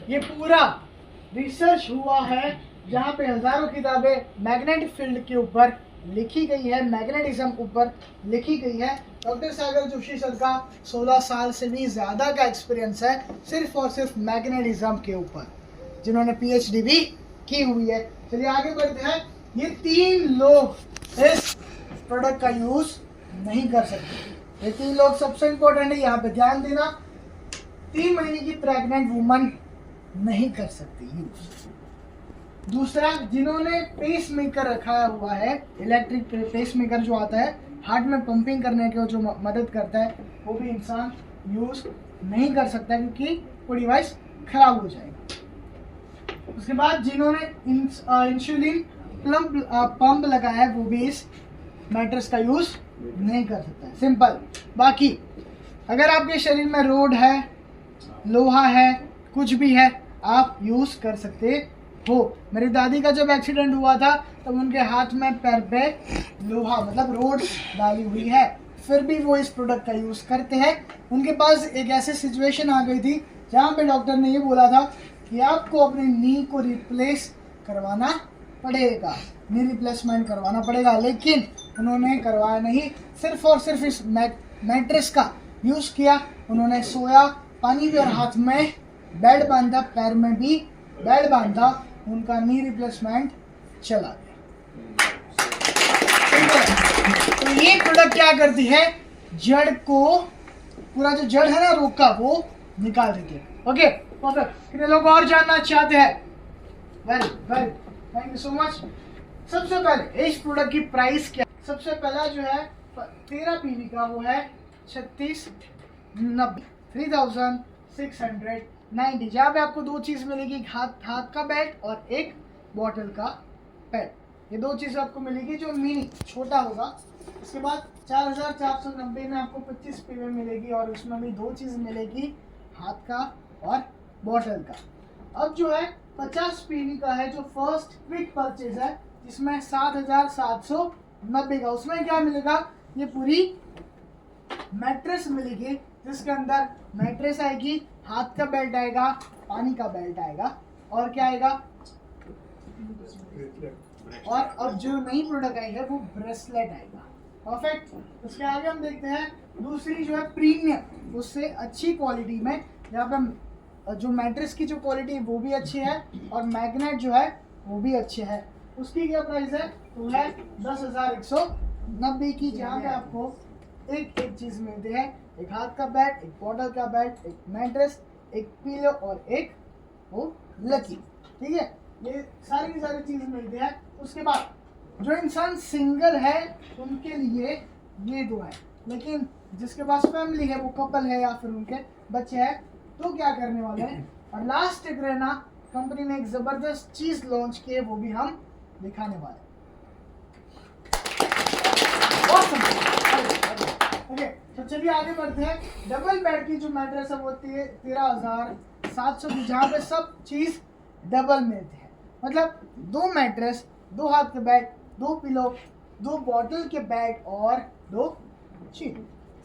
ये पूरा रिसर्च हुआ है जहाँ पे हजारों किताबें मैग्नेटिक फील्ड के ऊपर लिखी गई है, मैग्नेटिज्म ऊपर लिखी गई है। डॉक्टर सागर जोशी सर का 16 साल से भी ज़्यादा का एक्सपीरियंस है सिर्फ और सिर्फ मैग्नेटिज्म के ऊपर, जिन्होंने पीएचडी भी की हुई है। चलिए आगे बढ़ते हैं। ये 3 लोग इस प्रोडक्ट का यूज़ नहीं कर सकते। ये 3 लोग सबसे इंपॉर्टेंट है, यहाँ पे ध्यान देना। 3 महीने की प्रेग्नेंट वुमन नहीं कर सकती यूज। दूसरा, जिन्होंने पेस मेकर रखा हुआ है, इलेक्ट्रिक पेस मेकर जो आता है हार्ट में पंपिंग करने के जो मदद करता है, वो भी इंसान यूज नहीं कर सकता क्योंकि वो डिवाइस खराब हो जाएगा। उसके बाद जिन्होंने इंसुलिन पंप लगाया है, वो भी इस मैट्रेस का यूज नहीं कर सकता है। सिंपल। बाकी अगर आपके शरीर में रोड है, लोहा है, कुछ भी है, आप यूज कर सकते हो। मेरी दादी का जब एक्सीडेंट हुआ था तब उनके हाथ में पैर पे लोहा मतलब रोड डाली हुई है, फिर भी वो इस प्रोडक्ट का यूज करते हैं। उनके पास एक ऐसी सिचुएशन आ गई थी जहाँ पे डॉक्टर ने ये बोला था कि आपको अपनी नी को रिप्लेस करवाना पड़ेगा, नी रिप्लेसमेंट करवाना पड़ेगा, लेकिन उन्होंने करवाया नहीं। सिर्फ और सिर्फ इस मैट्रेस का यूज किया। उन्होंने सोया, पानी भी और हाथ में बेड बांधा, पैर में भी बेड बांधा, उनका नी रिप्लेसमेंट चला गया। तो ये प्रोडक्ट क्या करती है, जड़ को, पूरा जो जड़ है ना रोग का, वो निकाल देती है। Okay perfect. कितने लोग और जानना चाहते हैं? Very very thank you so much. सबसे पहले इस प्रोडक्ट की प्राइस क्या? सबसे पहला जो है 13 पीवी का, वो है 3690, 3690, जहाँ पे आपको 2 चीज़ मिलेगी, एक हाथ का बेड और एक बॉटल का बेड। ये 2 चीज़ आपको मिलेगी जो मिनी छोटा होगा। इसके बाद 4490 में आपको 25 पीवी मिलेगी और उसमें भी 2 चीज़ मिलेगी, हाथ का और बॉटल का। अब जो है 50 पीवी का है जो फर्स्ट क्विक परचेज है, जिसमें 7790 का, उसमें क्या मिलेगा, ये पूरी मैट्रेस मिलेगी, जिसके अंदर मैट्रेस आएगी, हाथ का बेल्ट आएगा, पानी का बेल्ट आएगा और क्या आएगा, और अब जो नई प्रोडक्ट आई है वो ब्रेसलेट आएगा। परफेक्ट। उसके आगे हम देखते हैं दूसरी जो है प्रीमियम, उससे अच्छी क्वालिटी में, यहाँ पे जो मैट्रेस की जो क्वालिटी वो भी अच्छी है और मैग्नेट जो है वो भी अच्छे है। उसकी क्या प्राइस है, वो है 10,190 की, जहाँ पे आपको एक चीज मिलती है, एक हाथ का बेड, एक बॉटल का बेड, एक मैट्रेस, एक पिलो और एक वो लकी। ठीक है, ये सारी की सारी चीज मिलती है। उसके बाद जो इंसान सिंगल है उनके लिए ये 2 है, लेकिन जिसके पास फैमिली है, वो कपल है या फिर उनके बच्चे हैं, तो क्या करने वाले हैं। और लास्ट एक रहना, कंपनी ने एक जबरदस्त चीज लॉन्च की है, वो भी हम दिखाने वाले हैं। ओके तो चलिए आगे बढ़ते हैं। डबल बेड की जो मैट्रेस है वो 13,700 की, जहाँ पे सब चीज डबल मिलती है, मतलब 2 मैट्रेस, 2 हाथ के बेड, 2 पिलो, 2 बॉटल के बेड और 2 चीज।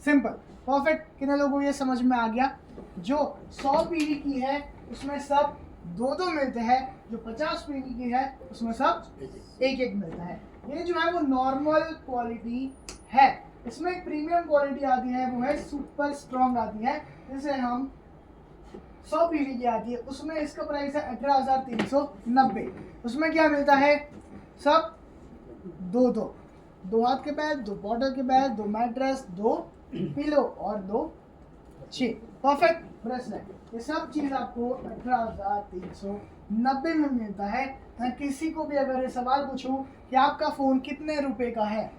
Simple perfect. कितने लोगों को ये समझ में आ गया? जो 100 पीवी की है उसमें सब 2 मिलते हैं, जो 50 पीवी की है उसमें सब एक मिलता है। ये जो है वो नॉर्मल क्वालिटी है। इसमें एक प्रीमियम क्वालिटी आती है, वो है सुपर स्ट्रॉन्ग आती है, जिसे हम 100 पीवी की आती है, उसमें इसका प्राइस है 18,390। उसमें क्या मिलता है, सब 2 हाथ के बेड, 2 बॉटल के बेड, 2 मैट्रेस, 2 पिलो और 2 चीज। परफेक्ट। ब्रेसलेट, ये सब चीज आपको 18,390 में मिलता है। मैं किसी को भी अगर ये सवाल पूछूं कि आपका फोन कितने रुपए का है,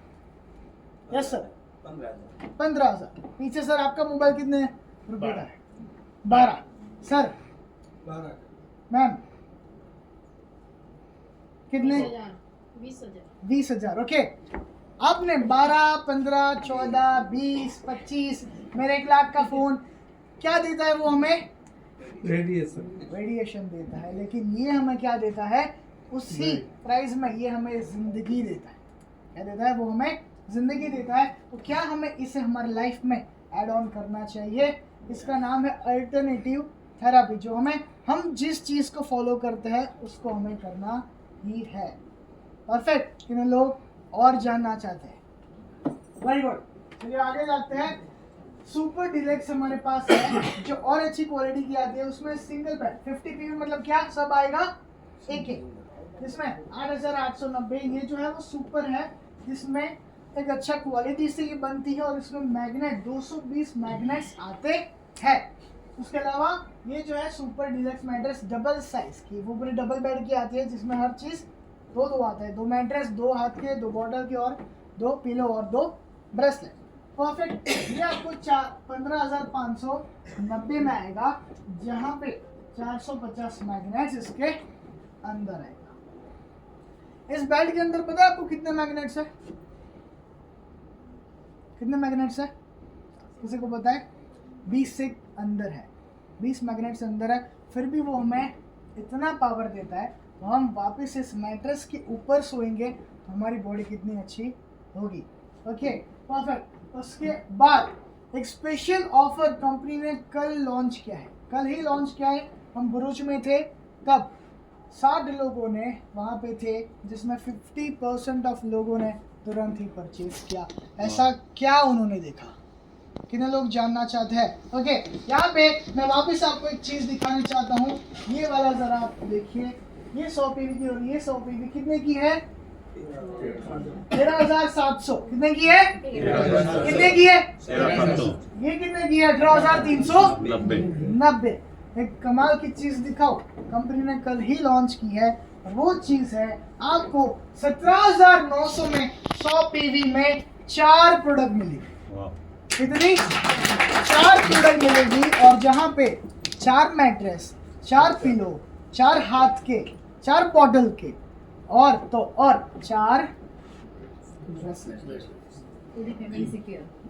यस सर 15,000। पीछे सर आपका मोबाइल कितने रुपए का है? 12। सर 12। मैम कितने? 20,000। ओके, आपने 12, 15, 14, 20, 25, मेरे 1 लाख का फोन क्या देता है, वो हमें रेडिएशन देता है, लेकिन ये हमें क्या देता है, उसी प्राइस में ये हमें जिंदगी देता है। क्या देता है, वो हमें जिंदगी देता है। तो क्या हमें इसे हमारी लाइफ में ऐड ऑन करना चाहिए? इसका नाम है अल्टरनेटिव थेरेपी, जो हमें हम जिस चीज को फॉलो करते हैं उसको हमें करना ही है। परफेक्ट। कितने लोग और जानना चाहते हैं? Very good. चलिए आगे जाते हैं। सुपर डिलक्स हमारे पास है जो और अच्छी क्वालिटी की आती है, उसमें सिंगल बेड 50 पीवी मतलब क्या सब आएगा एक जिसमें 8890। ये जो है वो सुपर है जिसमें एक अच्छा क्वालिटी से ये बनती है और इसमें मैग्नेट 220 मैग्नेट्स आते हैं। उसके अलावा ये जो है super deluxe mattress double size की, वो पूरी डबल बेड की आती है जिसमें हर चीज दो आता है, 2 मैट्रेस, 2 हाथ के, 2 बॉटल के और 2 पिलो और 2 ब्रेसलेट। परफेक्ट। ये आपको 15,590 में आएगा जहां पे 450 मैग्नेट्स इसके अंदर आएगा। इस बेड के अंदर पता है आपको कितने मैग्नेट्स है? कितने मैग्नेट्स है किसी को पता है? 20 से अंदर है, 20 मैग्नेट्स अंदर है। फिर भी वो हमें इतना पावर देता है तो हम वापस इस मैट्रेस के ऊपर सोएंगे तो हमारी बॉडी कितनी अच्छी होगी। Okay perfect. उसके बाद एक स्पेशल ऑफर कंपनी ने कल लॉन्च किया है, कल ही लॉन्च किया है। हम भरूच में थे तब 60 लोगों ने वहाँ पे थे जिसमें 50% ऑफ लोगों ने तुरंत ही परचेज किया। ऐसा क्या उन्होंने देखा? कितने लोग जानना चाहते हैं? ओके यहाँ पे मैं वापस आपको एक चीज दिखाना चाहता हूँ। ये वाला जरा आप देखिए, ये 100 पीवी की और ये 100 पीवी कितने की है? 13,700। कितने की है? कितने की है? ये कितने की है? 18,390। एक कमाल की चीज दिखाओ, कंपनी ने कल ही लॉन्च की है। वो चीज है आपको 17,900 में 100 पीवी में 4 प्रोडक्ट मिलेगी। कितनी? 4 प्रोडक्ट मिलेगी और जहां पे 4 मैट्रेस, 4 पिलो, 4 हाथ के, 4 बॉटल के और 4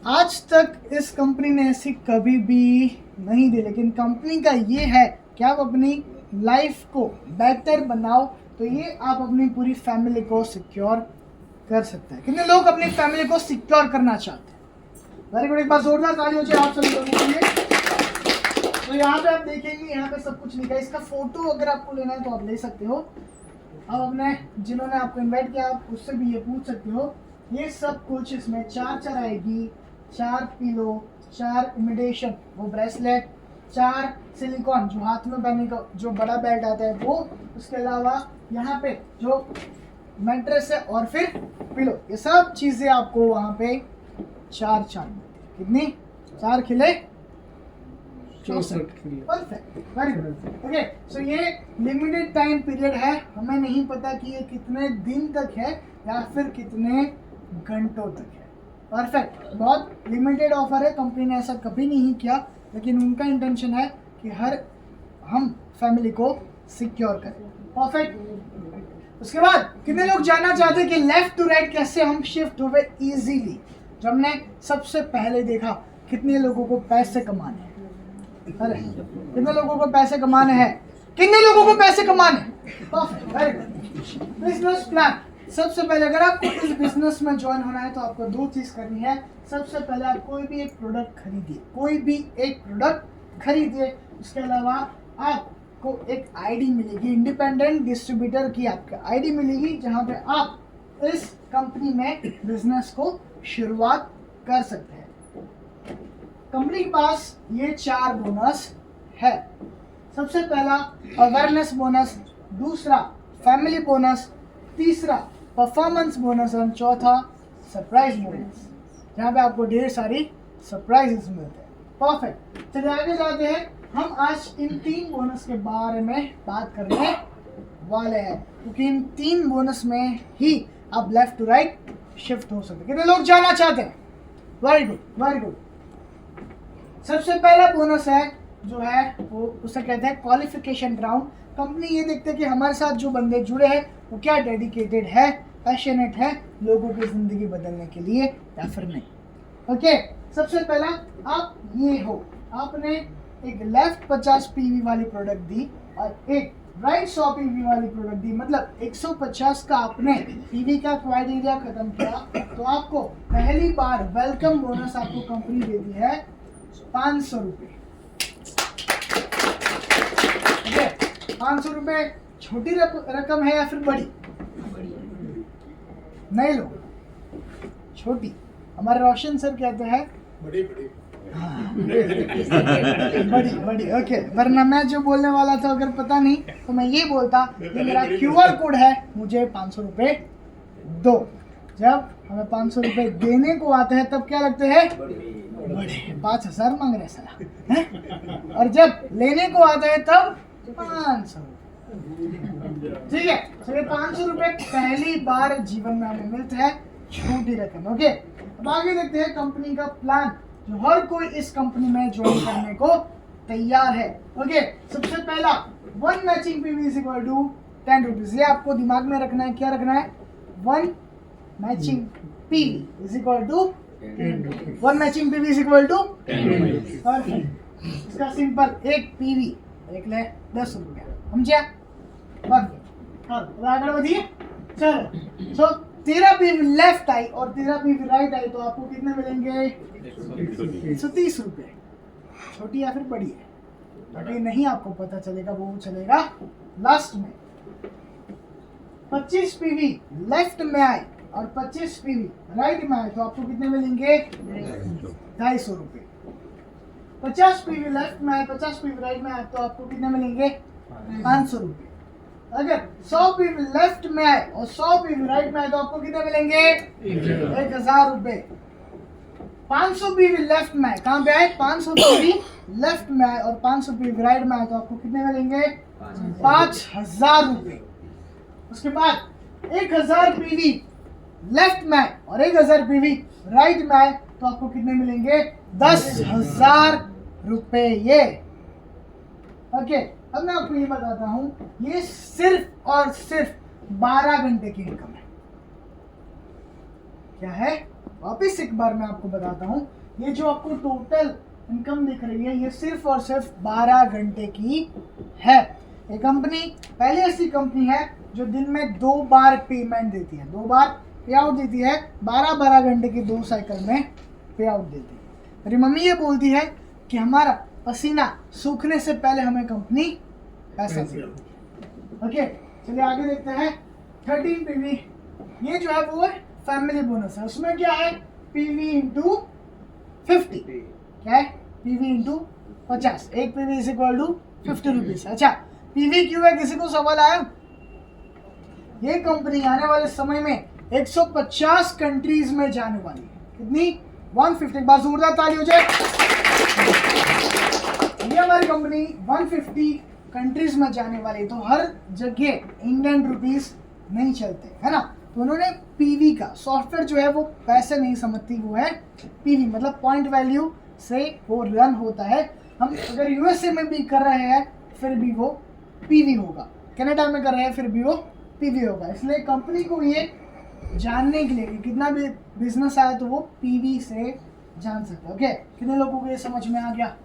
आज तक इस कंपनी ने ऐसी कभी भी नहीं दी, लेकिन कंपनी का ये है कि आप अपनी लाइफ को बेहतर बनाओ तो ये आप अपनी पूरी फैमिली को सिक्योर कर सकते हैं। कितने लोग अपनी फैमिली को सिक्योर करना चाहते हैं? Very good. एक बार जोरदार ताली हो जाए आप सभी लोगों के लिए। तो यहाँ पे आप देखेंगे, यहाँ पे सब कुछ लिखा है। इसका फोटो अगर आपको लेना है तो आप ले सकते हो। अब अपने जिन्होंने आपको इन्वाइट किया आप उससे भी ये पूछ सकते हो। ये सब कुछ इसमें 4 आएगी, 4 पिलो, 4 इमिटेशन वो ब्रेसलेट, 4 सिलिकॉन जो हाथ में पहनने का जो बड़ा बेल्ट आता है वो, उसके अलावा यहाँ पे जो मैट्रेस है और फिर पिलो, ये सब चीजें आपको वहाँ पे 4 कितनी? 4 खिले 64। Perfect, very good. Okay so ये लिमिटेड टाइम पीरियड है, हमें नहीं पता कि ये कितने दिन तक है या फिर कितने घंटों तक है। परफेक्ट, बहुत लिमिटेड ऑफर है। कंपनी ने ऐसा कभी नहीं किया, लेकिन उनका इंटेंशन है कि हम फैमिली को सिक्योर करें। परफेक्ट। उसके बाद कितने लोग जानना चाहते हैं कि लेफ्ट टू राइट कैसे हम शिफ्ट हुए इजीली? जब हमने सबसे पहले देखा कितने लोगों को पैसे कमाने हैं, अरे कितने लोगों को पैसे कमाने हैं? कितने लोगों को पैसे कमाने हैं? Perfect, very good. Business plan. सबसे पहले अगर आपको इस बिजनेस में ज्वाइन होना है तो आपको 2 चीज करनी है। सबसे पहले आप कोई भी एक प्रोडक्ट खरीदिए, कोई भी एक प्रोडक्ट खरीदिए। उसके अलावा आपको एक आईडी मिलेगी, इंडिपेंडेंट डिस्ट्रीब्यूटर की आपको आईडी मिलेगी, जहां पे आप इस कंपनी में बिजनेस को शुरुआत कर सकते हैं। कंपनी के पास ये 4 बोनस है। सबसे पहला अवेयरनेस बोनस, दूसरा फैमिली बोनस, तीसरा परफॉर्मेंस बोनस और चौथा सरप्राइज बोनस, जहाँ पे आपको ढेर सारी सरप्राइजेस मिलते हैं। परफेक्ट। चलिए आगे जाते हैं। हम आज इन 3 बोनस के बारे में बात करने वाले हैं, क्योंकि इन 3 बोनस में ही आप लेफ्ट टू राइट शिफ्ट हो सकते हैं। कितने लोग जानना चाहते हैं? Very good, very good. सबसे पहला बोनस है जो है वो उसे कहते हैं क्वालिफिकेशन राउंड। कंपनी ये देखते हैं कि हमारे साथ जो बंदे जुड़े हैं वो क्या डेडिकेटेड है, पैशनेट है लोगों की जिंदगी बदलने के लिए या फिर नहीं। ओके सबसे पहला आप ये हो, आपने एक लेफ्ट 50 पीवी वाली प्रोडक्ट दी और एक राइट 100 पीवी वाली प्रोडक्ट दी, मतलब 150 का आपने पीवी का क्राइटेरिया खत्म किया, तो आपको पहली बार वेलकम बोनस आपको कंपनी देती है 500 रुपये। 500 रुपये छोटी रकम है या फिर बड़ी? नहीं लो, छोटी। हमारे रोशन सर कहते हैं बड़ी बड़ी हाँ, बड़ी बड़ी। ओके, वरना मैं जो बोलने वाला था अगर पता नहीं तो मैं ये बोलता कि मेरा QR कोड है, मुझे 500 रुपये दो। जब हमें 500 रुपये देने को आते हैं तब क्या लगते हैं? बड़े। 5000 मांग रहे साला हैं? और जब लेने को आता है तब 500। ठीक है, चलिए 500 रुपये पहली बार जीवन में हमें मिलता है, छोटी रकम। ओके, अब आगे देखते हैं कंपनी का प्लान जो हर कोई इस कंपनी में ज्वाइन करने को तैयार है। ओके, सबसे पहला 1 matching PV is equal to 10 rupees. ये आपको दिमाग में रखना है। क्या रखना है? 1 matching PV is equal to 1 matching PV is equal to 10। Perfect. इसका सिंपल, एक पीवी एक ले 10 रुपया, समझिया? परफेक्ट। आगे बढ़िए। चलो, सो 13 पीवी लेफ्ट आई और 13 पीवी राइट आई तो आपको कितने मिलेंगे? 130 रुपये। छोटी या फिर बड़ी है? अभी नहीं आपको पता चलेगा, वो चलेगा लास्ट में। 25 पीवी लेफ्ट में आए और 25 पीवी राइट में आए तो आपको कितने मिलेंगे? 250 रुपये। 50 पीवी लेफ्ट में आए, 50 पीवी राइट में आए तो आपको कितने मिलेंगे? 500 रुपये। अगर 100 पीवी लेफ्ट में आए और 100 पीवी राइट में आए तो आपको कितने मिलेंगे? 1000 रुपये। 500 पीवी लेफ्ट में आए, कहाँ पे आए? 500 पीवी लेफ्ट में आए और 500 पीवी राइट में आए तो आपको कितने मिलेंगे? 5000 रुपये। उसके बाद 1000 पीवी लेफ्ट में आए और 1000 पीवी राइट में आए तो आपको कितने मिलेंगे? 10,000 रुपये। ये ओके, अब मैं आपको ये बताता हूँ, ये सिर्फ और सिर्फ 12 घंटे की इनकम है। क्या है? वापिस एक बार मैं आपको बताता हूँ, ये जो आपको टोटल इनकम दिख रही है ये सिर्फ और सिर्फ 12 घंटे की है। ये कंपनी पहले ऐसी कंपनी है जो दिन में 2 बार पेमेंट देती है, 2 बार पे आउट देती है। 12-12 घंटे की 2 साइकिल में पे आउट देती है। मेरी मम्मी ये बोलती है कि हमारा पसीना सूखने से पहले हमें कंपनी पैसा देती है। ओके, चलिए आगे देखते हैं। 13 पीवी, ये जो है वो फैमिली बोनस है। उसमें क्या है? PV into 50। क्या है? PV into 50। एक PV is equal to 50 rupees. अच्छा, पीवी क्यों है? किसी को सवाल आया? ये कंपनी आने वाले समय में 150 कंट्रीज में जाने वाली है। कितनी? 150। एक बार जोरदार ताली हो जाए। ये हमारी कंपनी 150 कंट्रीज में जाने वाली, तो हर जगह इंडियन रुपीस नहीं चलते, है ना? तो उन्होंने पीवी का सॉफ्टवेयर जो है वो पैसे नहीं समझती, वो है पीवी, मतलब पॉइंट वैल्यू से वो रन होता है। हम अगर यूएसए में भी कर रहे हैं फिर भी वो पीवी होगा, कनाडा में कर रहे हैं फिर भी वो पीवी होगा। इसलिए कंपनी को ये जानने के लिए कि कितना भी बिजनेस आया तो वो पीवी से जान सकते हैं। ओके, कितने लोगों को ये समझ में आ गया?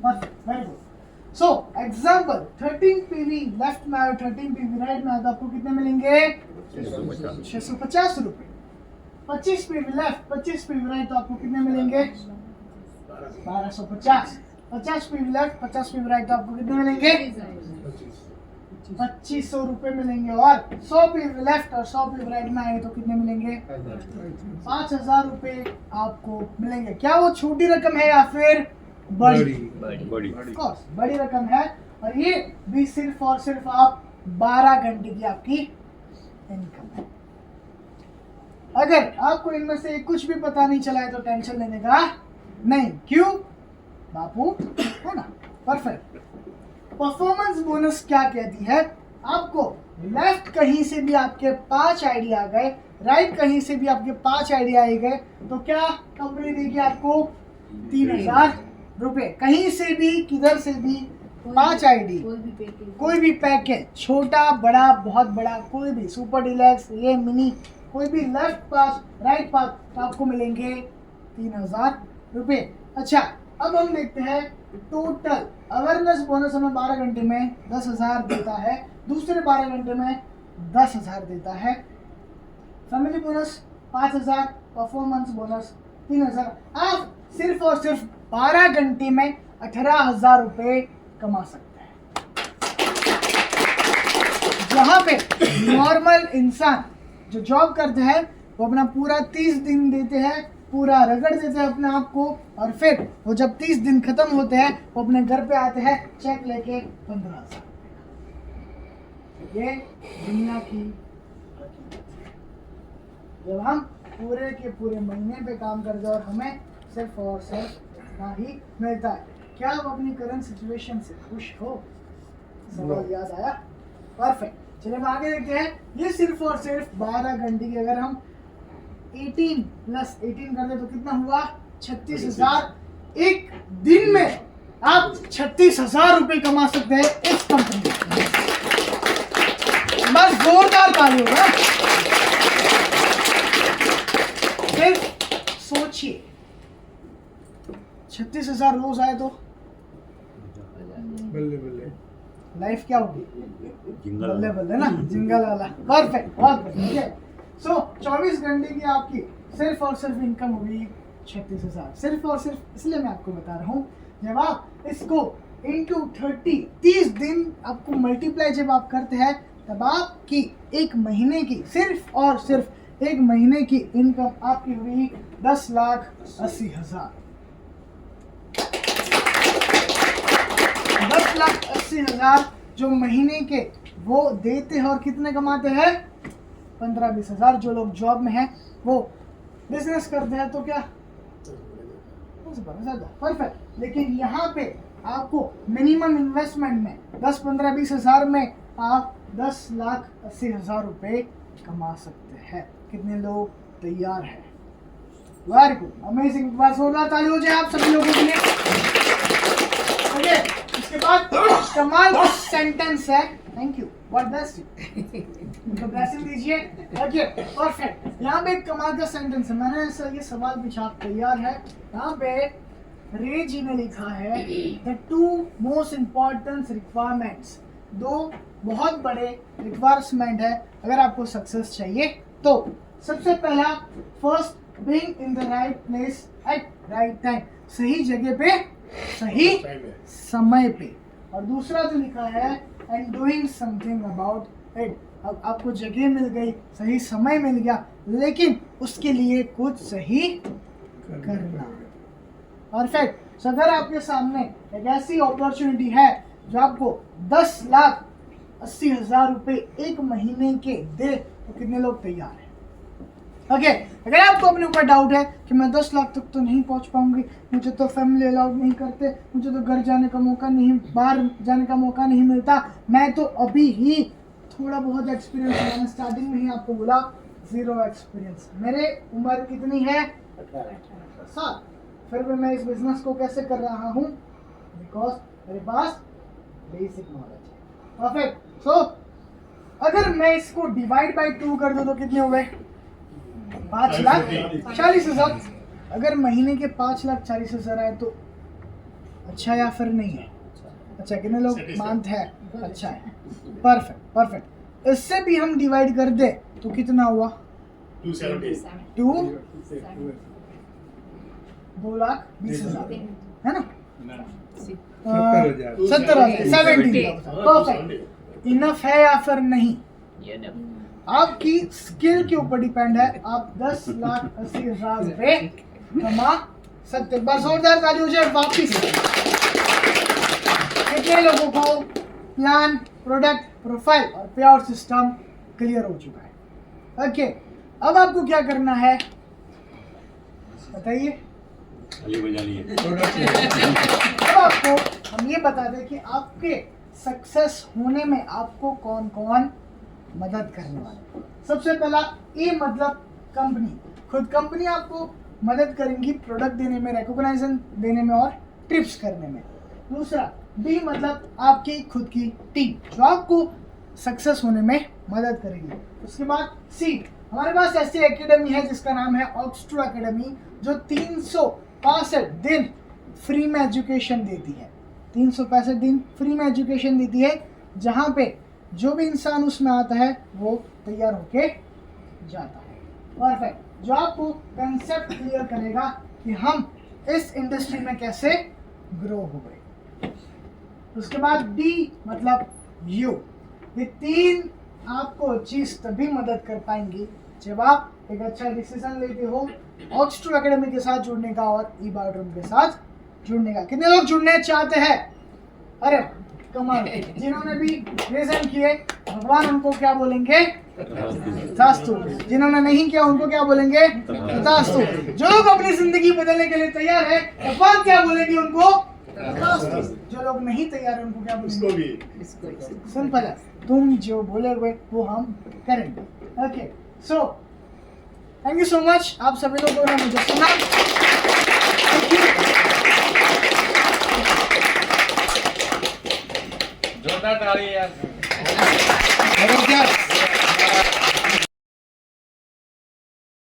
Very good. So example, 13 PV left में आए, 13 पीवी राइट में आए तो आपको कितने मिलेंगे? 650 रुपये। 25 पीवी लेफ्ट, 25 पीवी राइट तो आपको कितने मिलेंगे? 1250। 50 पीवी लेफ्ट, 50 पीवी राइट तो आपको कितने मिलेंगे? 2500 रुपये मिलेंगे। और 100 पीवी लेफ्ट और 100 पीवी राइट में आए तो कितने मिलेंगे? 5000 रुपये आपको मिलेंगे। क्या वो छोटी रकम है या फिर बड़ी? ऑफ कोर्स बड़ी रकम है। और ये भी सिर्फ और सिर्फ आप 12 घंटे की आपकी इनकम है। अगर आपको इनमें से कुछ भी पता नहीं चला है तो टेंशन लेने का नहीं। क्यों बापू? है ना? परफेक्ट। परफॉर्मेंस बोनस क्या कहती है? आपको लेफ्ट कहीं से भी आपके 5 आइडिया आ गए, राइट कहीं से भी आपके 5 आइडिया आ गए तो क्या कंपनी देगी आपको? 3000 रुपये। कहीं से भी किधर से भी 5 आईडी, कोई भी पैकेज, छोटा बड़ा बहुत बड़ा, कोई भी सुपर डिलक्स, ये मिनी, कोई भी लेफ्ट पास राइट पास तो आपको मिलेंगे 3000 रुपये। अच्छा, अब हम देखते हैं टोटल अवेयरनेस बोनस हमें 12 घंटे में 10,000 देता है, दूसरे 12 घंटे में 10,000 देता है, फैमिली बोनस 5,000, परफॉर्मेंस बोनस 3,000। आप सिर्फ और सिर्फ 12 घंटे में 18,000 रुपये कमा सकते हैं। जहाँ पे नॉर्मल इंसान जो जॉब करते हैं वो अपना पूरा 30 दिन देते हैं, पूरा रगड़ देते हैं अपने आप को, और फिर वो जब 30 दिन खत्म होते हैं वो अपने घर पे आते हैं चेक लेके 15,000। ये दुनिया की जब हम पूरे के पूरे महीने पे काम करते हैं और हमें सिर्फ और सिर्फ इतना ही मिलता है। क्या आप अपनी करंट सिचुएशन से खुश हो? सवाल याद आया? परफेक्ट। चलिए हम आगे देखते हैं। ये सिर्फ और सिर्फ 12 घंटे की, अगर हम 18 प्लस 18 कर दे तो कितना हुआ? 36,000। एक दिन में आप 36,000 रुपए कमा सकते हैं इस कंपनी में। बस जोरदार ताली होगा। फिर सोचिए 36,000 रोज आए तो बल्ले बल्ले लाइफ क्या होगी? बल्ले बल्ले ना, जिंगल वाला। परफेक्ट, बहुत बढ़िया। सो 24 घंटे की आपकी सिर्फ और सिर्फ इनकम होगी 36,000। सिर्फ और सिर्फ इसलिए मैं आपको बता रहा हूँ, जब आप इसको इंटू 30 दिन आपको मल्टीप्लाई जब आप करते हैं तब आपकी एक महीने की, सिर्फ और सिर्फ एक महीने की इनकम आपकी हुई 10,80,000। 10,80,000 जो महीने के वो देते हैं, और कितने कमाते हैं? 15-20,000। जो लोग जॉब में हैं वो बिजनेस करते हैं तो क्या? परफेक्ट। लेकिन यहाँ पे आपको मिनिमम इन्वेस्टमेंट में 10-15-20,000 में आप 10,80,000 रुपए कमा सकते हैं। कितने लोग तैयार हैं? Very good, amazing. बस जोरदार ताली हो जाए आप सभी लोगों के लिए। ओके, इसके बाद कमाल का सेंटेंस है। Thank you, God bless you. उनको ब्लेसिंग दीजिए। Okay, perfect. यहाँ पे एक कमाल का सेंटेंस है। मैंने ऐसा ये सवाल पूछा, आप तैयार है? यहाँ पे रे जी ने लिखा है द 2 मोस्ट इम्पॉर्टेंट रिक्वायरमेंट्स। 2 बहुत बड़े रिक्वायरमेंट है अगर आपको सक्सेस चाहिए तो। सबसे पहला, first being in the right place at right time, सही जगह पे सही समय पे। और दूसरा जो लिखा है and doing something about it. अब आपको जगह मिल गई, सही समय मिल गया, लेकिन उसके लिए कुछ सही करना। परफेक्ट। सो अगर आपके सामने एक ऐसी अपॉर्चुनिटी है जो आपको 10,80,000 रुपए एक महीने के दे तो कितने लोग तैयार हैं? ओके, अगर आपको अपने ऊपर डाउट है कि मैं 10 लाख तक तो नहीं पहुंच पाऊंगी, मुझे तो फैमिली अलाउड नहीं करते, मुझे तो घर जाने का मौका नहीं, बाहर जाने का मौका नहीं मिलता, मैं तो अभी ही थोड़ा बहुत एक्सपीरियंस है, मैंने स्टार्टिंग में ही आपको बोला 0 एक्सपीरियंस। मेरे उम्र कितनी है? 18 साल। फिर भी मैं इस बिजनेस को कैसे कर रहा हूँ? बिकॉज मेरे पास बेसिक नॉलेज है। परफेक्ट। सो अगर मैं इसको डिवाइड बाय 2 कर दूं तो कितने हुए? 5,40,000। अगर महीने के 5,40,000 आए तो अच्छा या फिर नहीं है? अच्छा, कितने लोग मानते हैं? अच्छा है। Perfect, perfect. इससे भी हम डिवाइड कर दे तो कितना हुआ? 2,20,000 है ना? 70,000। परफेक्ट। इनफ है या फिर नहीं? आपकी स्किल के ऊपर डिपेंड है। आप 10,80,000 रुपए कमा सकते। बस जोरदार ताली हो जाए वापिस। कितने लोगों को प्लान, प्रोडक्ट, प्रोफाइल और पे आउट सिस्टम क्लियर हो चुका है? ओके, अब आपको क्या करना है बताइए? अब आपको हम ये बता दें कि आपके सक्सेस होने में आपको कौन कौन मदद करने वाले। सबसे पहला ए मतलब कंपनी, खुद कंपनी आपको मदद करेंगी प्रोडक्ट देने में, रिकॉग्नाइजेशन देने में और ट्रिप्स करने में। दूसरा बी मतलब आपकी खुद की टीम जो आपको सक्सेस होने में मदद करेगी। उसके बाद सी, हमारे पास ऐसी एकेडमी है जिसका नाम है ऑक्सट्रो एकेडमी, जो 365 दिन फ्री में एजुकेशन देती है। 365 दिन फ्री में एजुकेशन देती है, जहाँ पे जो भी इंसान उसमें आता है वो तैयार होके जाता है। परफेक्ट। जो आपको कंसेप्ट क्लियर करेगा कि हम इस इंडस्ट्री में कैसे ग्रो हो गए। उसके बाद डी मतलब यू, ये 3 आपको चीज तभी मदद कर पाएंगी जब आप एक अच्छा डिसीजन लेते हो ऑक्सटू एकेडमी के साथ जुड़ने का और ई बायोड्रोम के साथ जुड़ने का। कितने लोग जुड़ने चाहते हैं? अरे कमाल। जिन्होंने भी प्रेजेंट किए भगवान उनको क्या बोलेंगे? तथास्तु। जिन्होंने नहीं किया उनको क्या बोलेंगे? तथास्तु। जो लोग अपनी जिंदगी बदलने के लिए तैयार है भगवान क्या बोलेंगे उनको? तथास्तु। जो लोग नहीं तैयार है उनको क्या बोलेंगे? सिंपल है, तुम जो बोले हुए वो हम करेंगे। Okay, so thank you so much आप सभी लोगों ने मुझे सुना। Thank you. जोरदार ताली यार। जबरदस्त।